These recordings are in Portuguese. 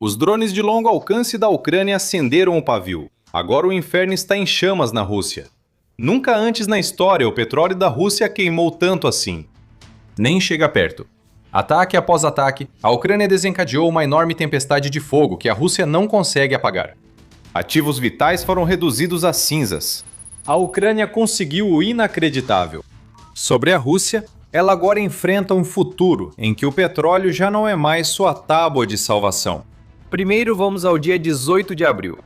Os drones de longo alcance da Ucrânia acenderam o pavio. Agora o inferno está em chamas na Rússia. Nunca antes na história o petróleo da Rússia queimou tanto assim. Nem chega perto. Ataque após ataque, a Ucrânia desencadeou uma enorme tempestade de fogo que a Rússia não consegue apagar. Ativos vitais foram reduzidos a cinzas. A Ucrânia conseguiu o inacreditável. Sobre a Rússia, ela agora enfrenta um futuro em que o petróleo já não é mais sua tábua de salvação. Primeiro vamos ao dia 18 de abril.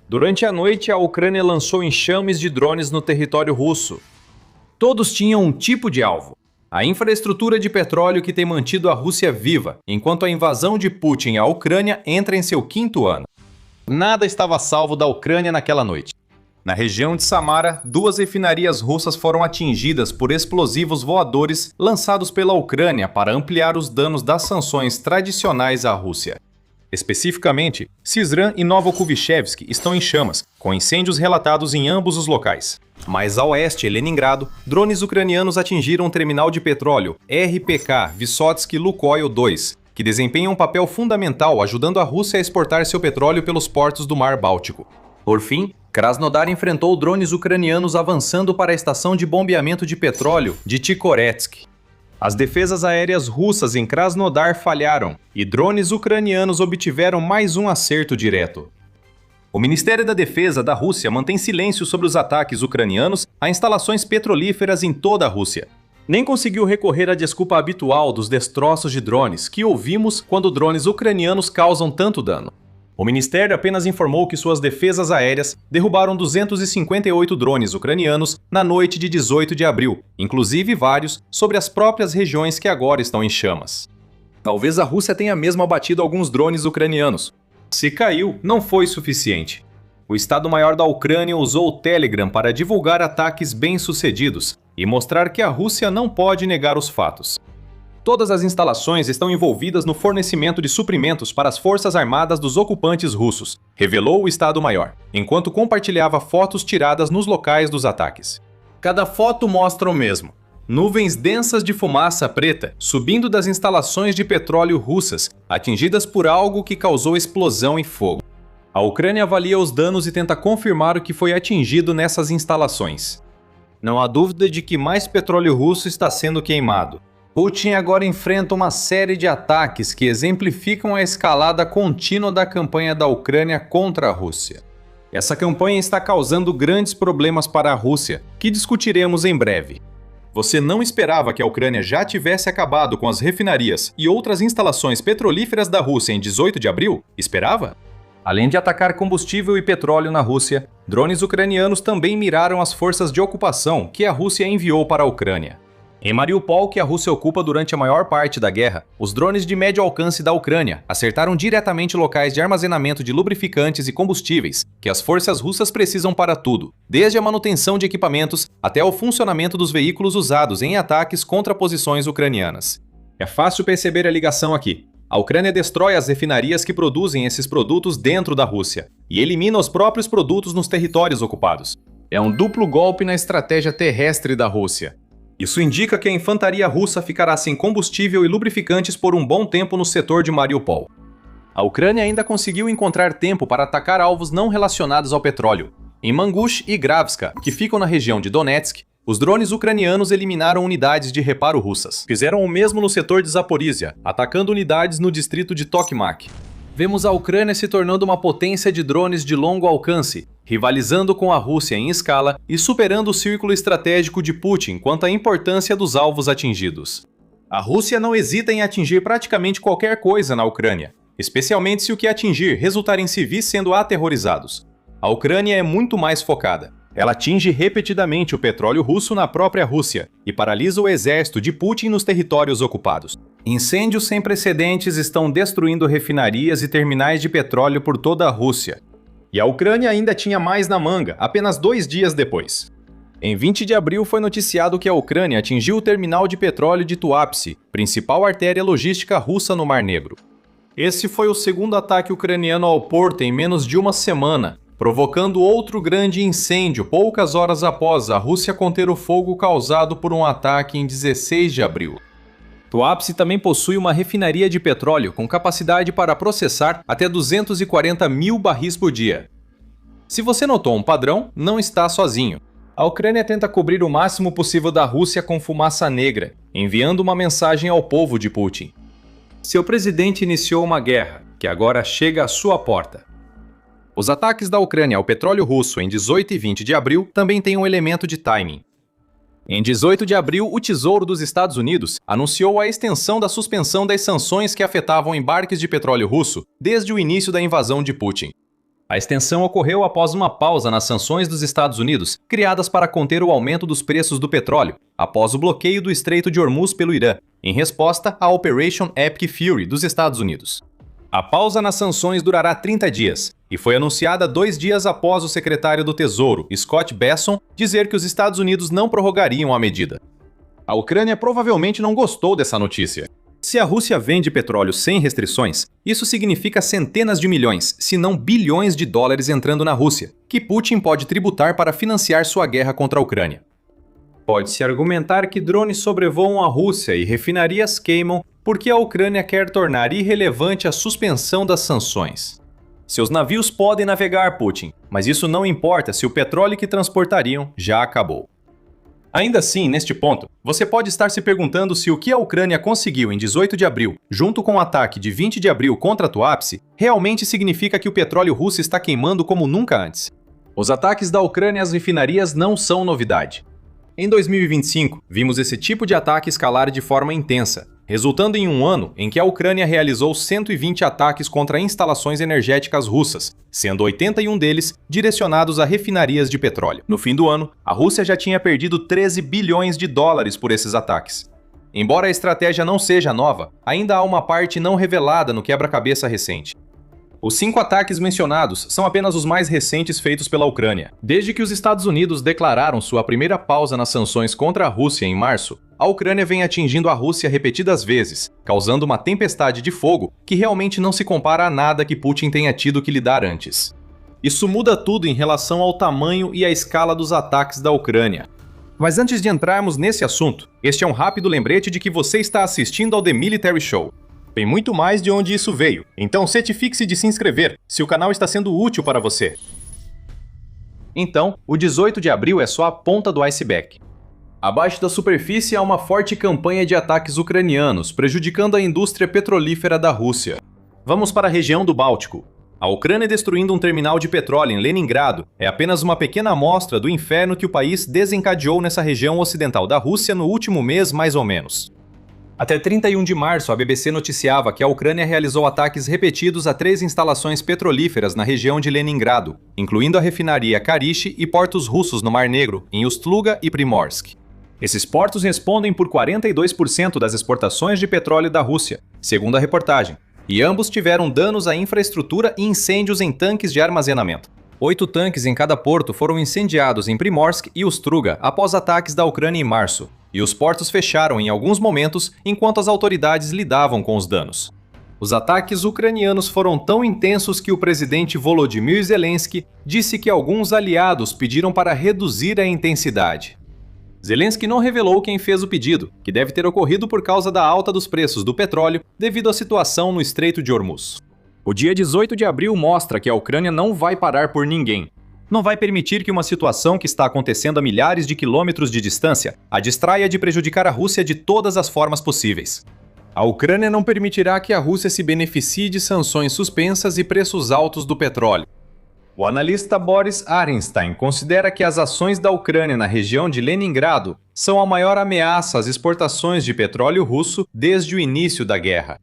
Durante a noite, a Ucrânia lançou enxames de drones no território russo. Todos tinham um tipo de alvo: a infraestrutura de petróleo que tem mantido a Rússia viva, enquanto a invasão de Putin à Ucrânia entra em seu 5º ano. Nada estava salvo da Ucrânia naquela noite. Na região de Samara, 2 refinarias russas foram atingidas por explosivos voadores lançados pela Ucrânia para ampliar os danos das sanções tradicionais à Rússia. Especificamente, Syzran e Novokuvichevsk estão em chamas, com incêndios relatados em ambos os locais. Mais a oeste, em Leningrado, drones ucranianos atingiram um terminal de petróleo RPK Vysotsky Lukoil 2, que desempenha um papel fundamental ajudando a Rússia a exportar seu petróleo pelos portos do Mar Báltico. Por fim, Krasnodar enfrentou drones ucranianos avançando para a estação de bombeamento de petróleo de Tikhorets. As defesas aéreas russas em Krasnodar falharam e drones ucranianos obtiveram mais um acerto direto. O Ministério da Defesa da Rússia mantém silêncio sobre os ataques ucranianos a instalações petrolíferas em toda a Rússia. Nem conseguiu recorrer à desculpa habitual dos destroços de drones que ouvimos quando drones ucranianos causam tanto dano. O Ministério apenas informou que suas defesas aéreas derrubaram 258 drones ucranianos na noite de 18 de abril, inclusive vários sobre as próprias regiões que agora estão em chamas. Talvez a Rússia tenha mesmo abatido alguns drones ucranianos. Se caiu, não foi suficiente. O Estado-Maior da Ucrânia usou o Telegram para divulgar ataques bem-sucedidos e mostrar que a Rússia não pode negar os fatos. Todas as instalações estão envolvidas no fornecimento de suprimentos para as forças armadas dos ocupantes russos, revelou o Estado-Maior, enquanto compartilhava fotos tiradas nos locais dos ataques. Cada foto mostra o mesmo: nuvens densas de fumaça preta subindo das instalações de petróleo russas, atingidas por algo que causou explosão e fogo. A Ucrânia avalia os danos e tenta confirmar o que foi atingido nessas instalações. Não há dúvida de que mais petróleo russo está sendo queimado. Putin agora enfrenta uma série de ataques que exemplificam a escalada contínua da campanha da Ucrânia contra a Rússia. Essa campanha está causando grandes problemas para a Rússia, que discutiremos em breve. Você não esperava que a Ucrânia já tivesse acabado com as refinarias e outras instalações petrolíferas da Rússia em 18 de abril? Esperava? Além de atacar combustível e petróleo na Rússia, drones ucranianos também miraram as forças de ocupação que a Rússia enviou para a Ucrânia. Em Mariupol, que a Rússia ocupa durante a maior parte da guerra, os drones de médio alcance da Ucrânia acertaram diretamente locais de armazenamento de lubrificantes e combustíveis que as forças russas precisam para tudo, desde a manutenção de equipamentos até o funcionamento dos veículos usados em ataques contra posições ucranianas. É fácil perceber a ligação aqui. A Ucrânia destrói as refinarias que produzem esses produtos dentro da Rússia e elimina os próprios produtos nos territórios ocupados. É um duplo golpe na estratégia terrestre da Rússia. Isso indica que a infantaria russa ficará sem combustível e lubrificantes por um bom tempo no setor de Mariupol. A Ucrânia ainda conseguiu encontrar tempo para atacar alvos não relacionados ao petróleo. Em Mangush e Gravska, que ficam na região de Donetsk, os drones ucranianos eliminaram unidades de reparo russas. Fizeram o mesmo no setor de Zaporizhia, atacando unidades no distrito de Tokmak. Vemos a Ucrânia se tornando uma potência de drones de longo alcance, rivalizando com a Rússia em escala e superando o círculo estratégico de Putin quanto à importância dos alvos atingidos. A Rússia não hesita em atingir praticamente qualquer coisa na Ucrânia, especialmente se o que atingir resultar em civis sendo aterrorizados. A Ucrânia é muito mais focada. Ela atinge repetidamente o petróleo russo na própria Rússia e paralisa o exército de Putin nos territórios ocupados. Incêndios sem precedentes estão destruindo refinarias e terminais de petróleo por toda a Rússia. E a Ucrânia ainda tinha mais na manga, apenas 2 dias depois. Em 20 de abril foi noticiado que a Ucrânia atingiu o terminal de petróleo de Tuapse, principal artéria logística russa no Mar Negro. Esse foi o segundo ataque ucraniano ao porto em menos de uma semana, provocando outro grande incêndio poucas horas após a Rússia conter o fogo causado por um ataque em 16 de abril. Tuapse também possui uma refinaria de petróleo com capacidade para processar até 240 mil barris por dia. Se você notou um padrão, não está sozinho. A Ucrânia tenta cobrir o máximo possível da Rússia com fumaça negra, enviando uma mensagem ao povo de Putin. Seu presidente iniciou uma guerra, que agora chega à sua porta. Os ataques da Ucrânia ao petróleo russo em 18 e 20 de abril também têm um elemento de timing. Em 18 de abril, o Tesouro dos Estados Unidos anunciou a extensão da suspensão das sanções que afetavam embarques de petróleo russo desde o início da invasão de Putin. A extensão ocorreu após uma pausa nas sanções dos Estados Unidos, criadas para conter o aumento dos preços do petróleo, após o bloqueio do Estreito de Hormuz pelo Irã, em resposta à Operation Epic Fury dos Estados Unidos. A pausa nas sanções durará 30 dias, e foi anunciada 2 dias após o secretário do Tesouro, Scott Bessent, dizer que os Estados Unidos não prorrogariam a medida. A Ucrânia provavelmente não gostou dessa notícia. Se a Rússia vende petróleo sem restrições, isso significa centenas de milhões, se não bilhões de dólares entrando na Rússia, que Putin pode tributar para financiar sua guerra contra a Ucrânia. Pode-se argumentar que drones sobrevoam a Rússia e refinarias queimam porque a Ucrânia quer tornar irrelevante a suspensão das sanções. Seus navios podem navegar, Putin, mas isso não importa se o petróleo que transportariam já acabou. Ainda assim, neste ponto, você pode estar se perguntando se o que a Ucrânia conseguiu em 18 de abril, junto com o ataque de 20 de abril contra Tuapse, realmente significa que o petróleo russo está queimando como nunca antes. Os ataques da Ucrânia às refinarias não são novidade. Em 2025, vimos esse tipo de ataque escalar de forma intensa, resultando em um ano em que a Ucrânia realizou 120 ataques contra instalações energéticas russas, sendo 81 deles direcionados a refinarias de petróleo. No fim do ano, a Rússia já tinha perdido 13 bilhões de dólares por esses ataques. Embora a estratégia não seja nova, ainda há uma parte não revelada no quebra-cabeça recente. Os 5 ataques mencionados são apenas os mais recentes feitos pela Ucrânia. Desde que os Estados Unidos declararam sua primeira pausa nas sanções contra a Rússia em março, a Ucrânia vem atingindo a Rússia repetidas vezes, causando uma tempestade de fogo que realmente não se compara a nada que Putin tenha tido que lidar antes. Isso muda tudo em relação ao tamanho e à escala dos ataques da Ucrânia. Mas antes de entrarmos nesse assunto, este é um rápido lembrete de que você está assistindo ao The Military Show. Tem muito mais de onde isso veio, então certifique-se de se inscrever, se o canal está sendo útil para você. Então, o 18 de abril é só a ponta do iceberg. Abaixo da superfície há uma forte campanha de ataques ucranianos, prejudicando a indústria petrolífera da Rússia. Vamos para a região do Báltico. A Ucrânia destruindo um terminal de petróleo em Leningrado é apenas uma pequena amostra do inferno que o país desencadeou nessa região ocidental da Rússia no último mês, mais ou menos. Até 31 de março, a BBC noticiava que a Ucrânia realizou ataques repetidos a 3 instalações petrolíferas na região de Leningrado, incluindo a refinaria Karish e portos russos no Mar Negro, em Ust-Luga e Primorsk. Esses portos respondem por 42% das exportações de petróleo da Rússia, segundo a reportagem, e ambos tiveram danos à infraestrutura e incêndios em tanques de armazenamento. 8 tanques em cada porto foram incendiados em Primorsk e Ust-Luga após ataques da Ucrânia em março, e os portos fecharam em alguns momentos enquanto as autoridades lidavam com os danos. Os ataques ucranianos foram tão intensos que o presidente Volodymyr Zelensky disse que alguns aliados pediram para reduzir a intensidade. Zelensky não revelou quem fez o pedido, que deve ter ocorrido por causa da alta dos preços do petróleo devido à situação no Estreito de Hormuz. O dia 18 de abril mostra que a Ucrânia não vai parar por ninguém. Não vai permitir que uma situação que está acontecendo a milhares de quilômetros de distância a distraia de prejudicar a Rússia de todas as formas possíveis. A Ucrânia não permitirá que a Rússia se beneficie de sanções suspensas e preços altos do petróleo. O analista Boris Arenstein considera que as ações da Ucrânia na região de Leningrado são a maior ameaça às exportações de petróleo russo desde o início da guerra.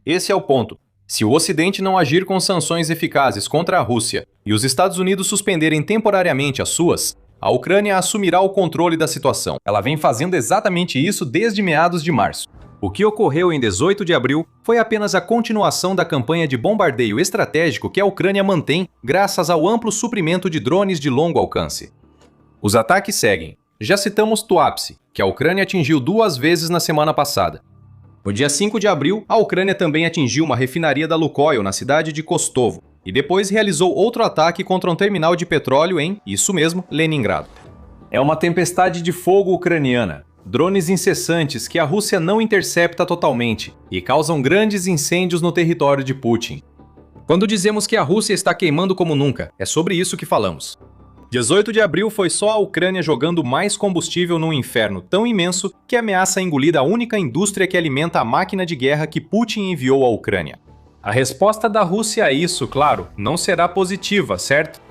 Esse é o ponto. Se o Ocidente não agir com sanções eficazes contra a Rússia e os Estados Unidos suspenderem temporariamente as suas, a Ucrânia assumirá o controle da situação. Ela vem fazendo exatamente isso desde meados de março. O que ocorreu em 18 de abril foi apenas a continuação da campanha de bombardeio estratégico que a Ucrânia mantém graças ao amplo suprimento de drones de longo alcance. Os ataques seguem. Já citamos Tuapse, que a Ucrânia atingiu 2 vezes na semana passada. No dia 5 de abril, a Ucrânia também atingiu uma refinaria da Lukoil na cidade de Kostovo, e depois realizou outro ataque contra um terminal de petróleo em, isso mesmo, Leningrado. É uma tempestade de fogo ucraniana. Drones incessantes que a Rússia não intercepta totalmente e causam grandes incêndios no território de Putin. Quando dizemos que a Rússia está queimando como nunca, é sobre isso que falamos. 18 de abril foi só a Ucrânia jogando mais combustível num inferno tão imenso que ameaça engolir a única indústria que alimenta a máquina de guerra que Putin enviou à Ucrânia. A resposta da Rússia a isso, claro, não será positiva, certo?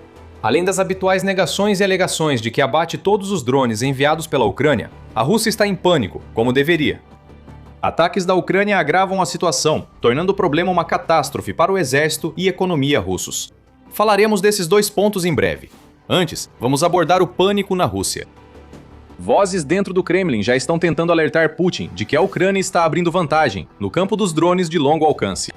Além das habituais negações e alegações de que abate todos os drones enviados pela Ucrânia, a Rússia está em pânico, como deveria. Ataques da Ucrânia agravam a situação, tornando o problema uma catástrofe para o exército e economia russos. Falaremos desses dois pontos em breve. Antes, vamos abordar o pânico na Rússia. Vozes dentro do Kremlin já estão tentando alertar Putin de que a Ucrânia está abrindo vantagem no campo dos drones de longo alcance.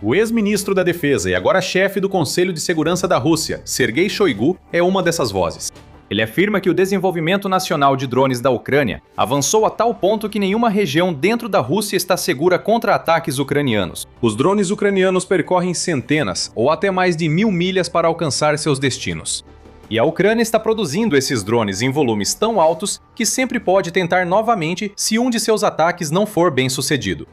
O ex-ministro da Defesa e agora chefe do Conselho de Segurança da Rússia, Sergei Shoigu, é uma dessas vozes. Ele afirma que o desenvolvimento nacional de drones da Ucrânia avançou a tal ponto que nenhuma região dentro da Rússia está segura contra ataques ucranianos. Os drones ucranianos percorrem centenas ou até mais de 1000 milhas para alcançar seus destinos. E a Ucrânia está produzindo esses drones em volumes tão altos que sempre pode tentar novamente se um de seus ataques não for bem sucedido.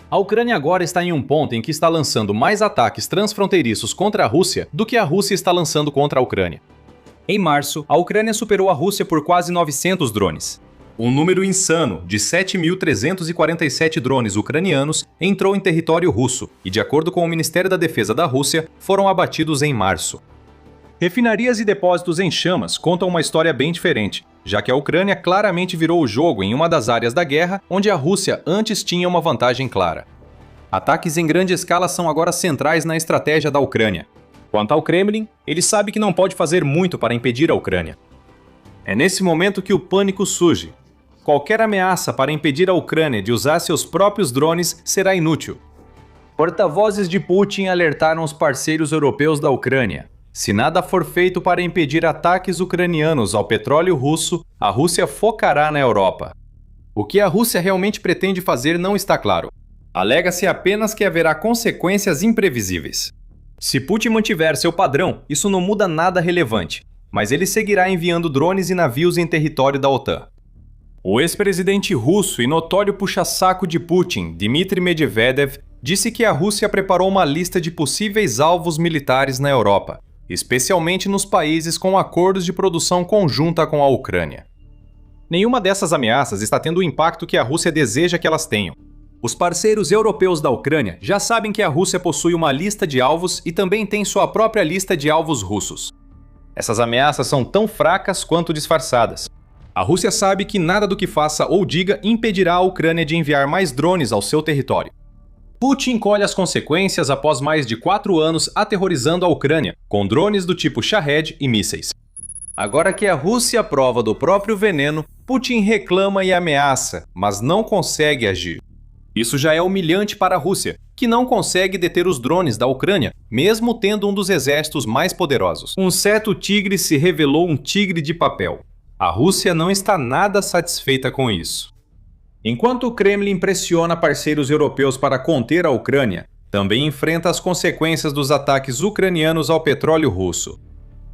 A Ucrânia agora está em um ponto em que está lançando mais ataques transfronteiriços contra a Rússia do que a Rússia está lançando contra a Ucrânia. Em março, a Ucrânia superou a Rússia por quase 900 drones. Um número insano de 7.347 drones ucranianos entrou em território russo e, de acordo com o Ministério da Defesa da Rússia, foram abatidos em março. Refinarias e depósitos em chamas contam uma história bem diferente, já que a Ucrânia claramente virou o jogo em uma das áreas da guerra onde a Rússia antes tinha uma vantagem clara. Ataques em grande escala são agora centrais na estratégia da Ucrânia. Quanto ao Kremlin, ele sabe que não pode fazer muito para impedir a Ucrânia. É nesse momento que o pânico surge. Qualquer ameaça para impedir a Ucrânia de usar seus próprios drones será inútil. Porta-vozes de Putin alertaram os parceiros europeus da Ucrânia. Se nada for feito para impedir ataques ucranianos ao petróleo russo, a Rússia focará na Europa. O que a Rússia realmente pretende fazer não está claro. Alega-se apenas que haverá consequências imprevisíveis. Se Putin mantiver seu padrão, isso não muda nada relevante, mas ele seguirá enviando drones e navios em território da OTAN. O ex-presidente russo e notório puxa-saco de Putin, Dmitry Medvedev, disse que a Rússia preparou uma lista de possíveis alvos militares na Europa, especialmente nos países com acordos de produção conjunta com a Ucrânia. Nenhuma dessas ameaças está tendo o impacto que a Rússia deseja que elas tenham. Os parceiros europeus da Ucrânia já sabem que a Rússia possui uma lista de alvos e também tem sua própria lista de alvos russos. Essas ameaças são tão fracas quanto disfarçadas. A Rússia sabe que nada do que faça ou diga impedirá a Ucrânia de enviar mais drones ao seu território. Putin colhe as consequências após mais de 4 anos aterrorizando a Ucrânia, com drones do tipo Shahed e mísseis. Agora que a Rússia prova do próprio veneno, Putin reclama e ameaça, mas não consegue agir. Isso já é humilhante para a Rússia, que não consegue deter os drones da Ucrânia, mesmo tendo um dos exércitos mais poderosos. Um certo tigre se revelou um tigre de papel. A Rússia não está nada satisfeita com isso. Enquanto o Kremlin pressiona parceiros europeus para conter a Ucrânia, também enfrenta as consequências dos ataques ucranianos ao petróleo russo.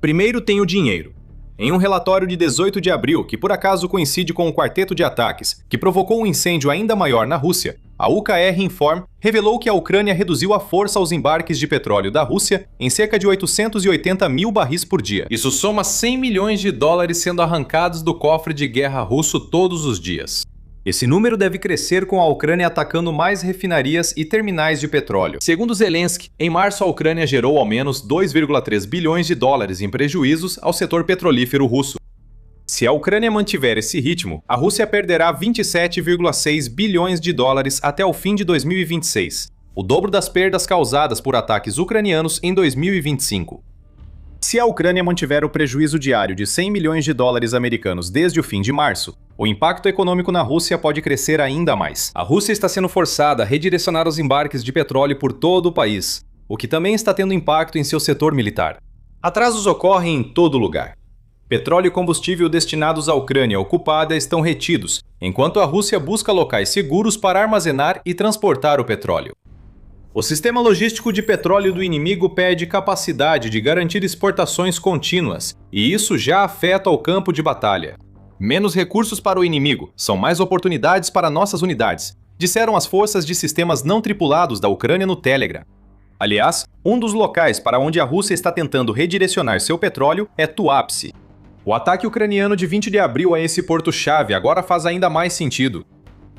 Primeiro tem o dinheiro. Em um relatório de 18 de abril, que por acaso coincide com o quarteto de ataques, que provocou um incêndio ainda maior na Rússia, a UKR Inform revelou que a Ucrânia reduziu à força os embarques de petróleo da Rússia em cerca de 880 mil barris por dia. Isso soma 100 milhões de dólares sendo arrancados do cofre de guerra russo todos os dias. Esse número deve crescer com a Ucrânia atacando mais refinarias e terminais de petróleo. Segundo Zelensky, em março a Ucrânia gerou ao menos 2,3 bilhões de dólares em prejuízos ao setor petrolífero russo. Se a Ucrânia mantiver esse ritmo, a Rússia perderá 27,6 bilhões de dólares até o fim de 2026, o dobro das perdas causadas por ataques ucranianos em 2025. Se a Ucrânia mantiver o prejuízo diário de 100 milhões de dólares americanos desde o fim de março, o impacto econômico na Rússia pode crescer ainda mais. A Rússia está sendo forçada a redirecionar os embarques de petróleo por todo o país, o que também está tendo impacto em seu setor militar. Atrasos ocorrem em todo lugar. Petróleo e combustível destinados à Ucrânia ocupada estão retidos, enquanto a Rússia busca locais seguros para armazenar e transportar o petróleo. O sistema logístico de petróleo do inimigo pede capacidade de garantir exportações contínuas, e isso já afeta o campo de batalha. Menos recursos para o inimigo, são mais oportunidades para nossas unidades, disseram as forças de sistemas não tripulados da Ucrânia no Telegram. Aliás, um dos locais para onde a Rússia está tentando redirecionar seu petróleo é Tuapse. O ataque ucraniano de 20 de abril a esse porto-chave agora faz ainda mais sentido.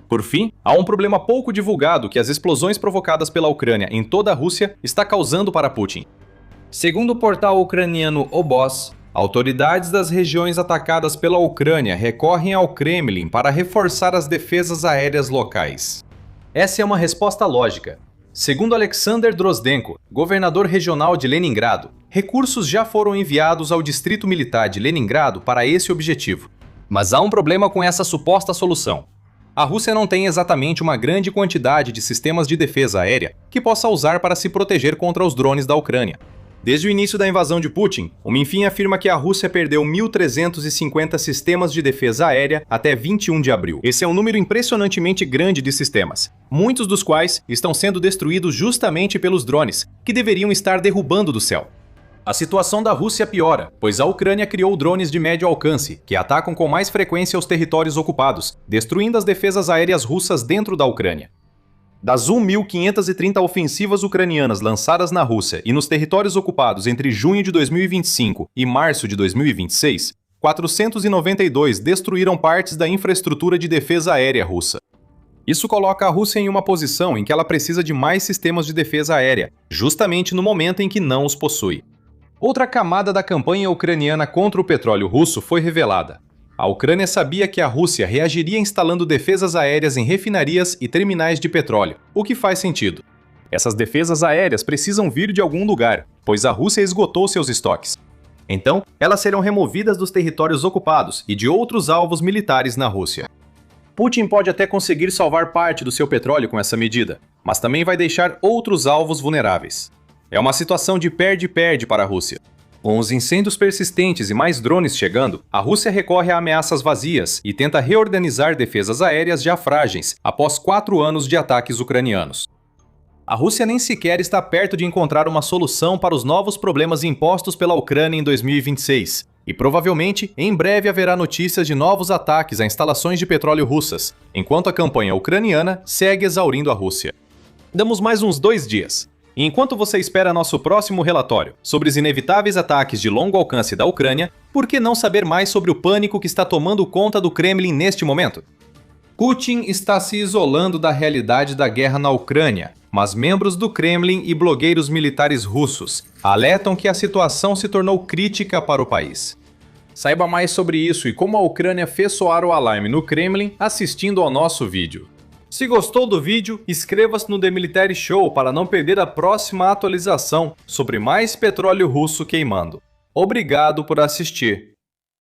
Por fim, há um problema pouco divulgado que as explosões provocadas pela Ucrânia em toda a Rússia está causando para Putin. Segundo o portal ucraniano Oboz, autoridades das regiões atacadas pela Ucrânia recorrem ao Kremlin para reforçar as defesas aéreas locais. Essa é uma resposta lógica. Segundo Alexander Drozdenko, governador regional de Leningrado, recursos já foram enviados ao Distrito Militar de Leningrado para esse objetivo. Mas há um problema com essa suposta solução. A Rússia não tem exatamente uma grande quantidade de sistemas de defesa aérea que possa usar para se proteger contra os drones da Ucrânia. Desde o início da invasão de Putin, o Minfin afirma que a Rússia perdeu 1.350 sistemas de defesa aérea até 21 de abril. Esse é um número impressionantemente grande de sistemas, muitos dos quais estão sendo destruídos justamente pelos drones, que deveriam estar derrubando do céu. A situação da Rússia piora, pois a Ucrânia criou drones de médio alcance, que atacam com mais frequência os territórios ocupados, destruindo as defesas aéreas russas dentro da Ucrânia. Das 1.530 ofensivas ucranianas lançadas na Rússia e nos territórios ocupados entre junho de 2025 e março de 2026, 492 destruíram partes da infraestrutura de defesa aérea russa. Isso coloca a Rússia em uma posição em que ela precisa de mais sistemas de defesa aérea, justamente no momento em que não os possui. Outra camada da campanha ucraniana contra o petróleo russo foi revelada. A Ucrânia sabia que a Rússia reagiria instalando defesas aéreas em refinarias e terminais de petróleo, o que faz sentido. Essas defesas aéreas precisam vir de algum lugar, pois a Rússia esgotou seus estoques. Então, elas serão removidas dos territórios ocupados e de outros alvos militares na Rússia. Putin pode até conseguir salvar parte do seu petróleo com essa medida, mas também vai deixar outros alvos vulneráveis. É uma situação de perde-perde para a Rússia. Com os incêndios persistentes e mais drones chegando, a Rússia recorre a ameaças vazias e tenta reorganizar defesas aéreas já frágeis após 4 anos de ataques ucranianos. A Rússia nem sequer está perto de encontrar uma solução para os novos problemas impostos pela Ucrânia em 2026, e provavelmente em breve haverá notícias de novos ataques a instalações de petróleo russas, enquanto a campanha ucraniana segue exaurindo a Rússia. Damos mais uns 2 dias. E enquanto você espera nosso próximo relatório sobre os inevitáveis ataques de longo alcance da Ucrânia, por que não saber mais sobre o pânico que está tomando conta do Kremlin neste momento? Putin está se isolando da realidade da guerra na Ucrânia, mas membros do Kremlin e blogueiros militares russos alertam que a situação se tornou crítica para o país. Saiba mais sobre isso e como a Ucrânia fez soar o alarme no Kremlin assistindo ao nosso vídeo. Se gostou do vídeo, inscreva-se no The Military Show para não perder a próxima atualização sobre mais petróleo russo queimando. Obrigado por assistir.